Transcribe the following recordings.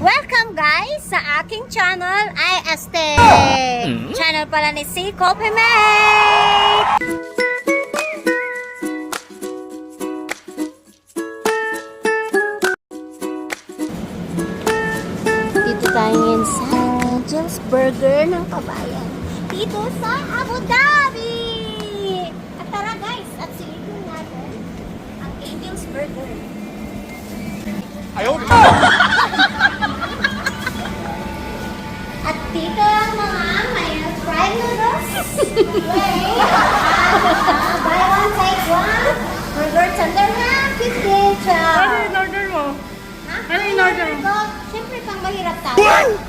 Welcome guys sa aking channel ay este channel pala ni si Coffee Mate. Dito tayo ngayon sa Angel's Burger ng Kabayan dito sa Abu Dhabi. At tara guys, at silipin natin ang Angel's Burger. Ayaw. At dito ang mga may fried noodles. Wait. Buy one, take one. Burger tender na, 15 chow. Ano yung order mo? Ha? Ano yung order mo? Siyempre pang mahirap tayo.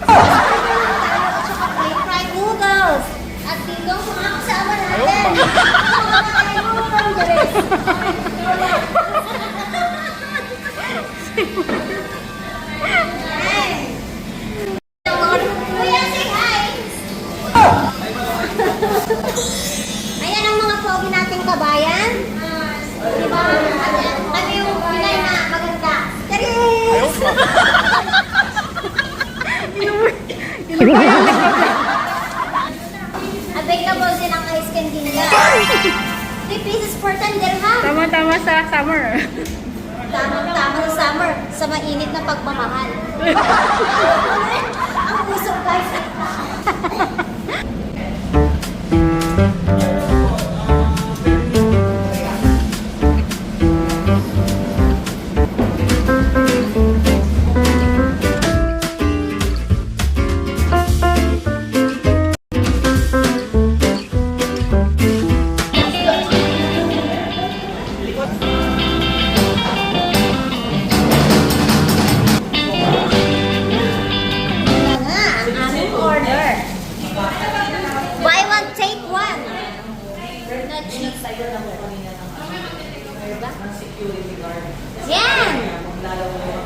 At saka may fried noodles. At dito ang mga kasama natin. Mga fried noodles. Ayan ang mga pogi nating kabayan. Diba? Kami yung Pinay na maganda. Charis! Available din ang ice candy nila. 3 pieces for 10 dirham. Tama-tama sa summer. Tamang-tama sa summer sa mainit na pagmamahal. Ang puso guys. Buy one, take one. No cheese. Yan!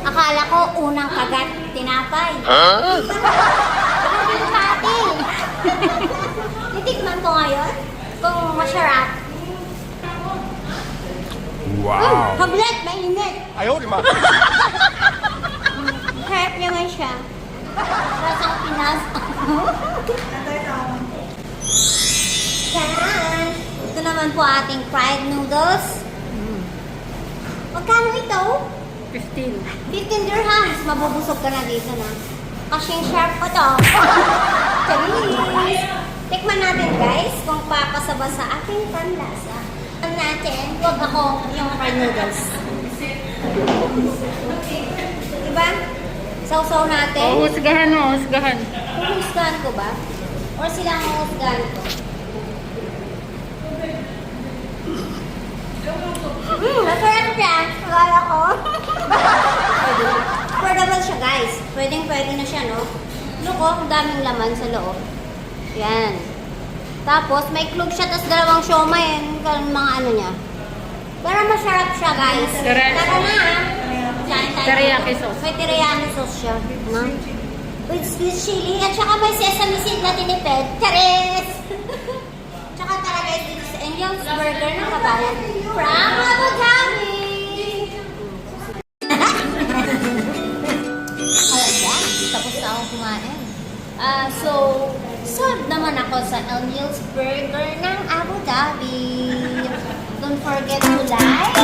Akala ko unang kagat, tinapay. Yung pati. Titikman ko ngayon kung masarap. Wow. Hablet, mainit. Ayaw, di ba? Harap naman siya. Rasang Pinas. Yan. Ito naman po ating fried noodles. Magkano ito? 15. 15 dirhams. Mabubusog ka na dito na. Kasing sharp pa to. Charis! Tikman natin guys kung papasaba sa ating panlasa. Ang natin, huwag ako yung fried noodles. Diba? Sausaw natin. Oh, husgahan mo, husgahan. Huhusgahan ko ba? Or sila ang huhusgahan ko? Masarap siya. Akala ko. Affordable siya guys. Pwedeng-pwede na siya, no? Look, oh, ang daming laman sa loob. Yan. Tapos, may klug siya, tapos dalawang siomay. Yung mga ano niya. Pero masarap siya, guys. Correct. Tara na, ha? Kain tayo. Teriyaki sauce. May teriyaki sauce siya. No? With Swiss chili. At saka may sesame seed na tinipid. Charis! Tsaka tara guys, dito sa Angel's Burger ng Kabayan. From Abu Dhabi! Ayan, tapos na akong kumain. So, serve naman ako sa Angel's Burger ng Abu Dhabi. Don't forget to like,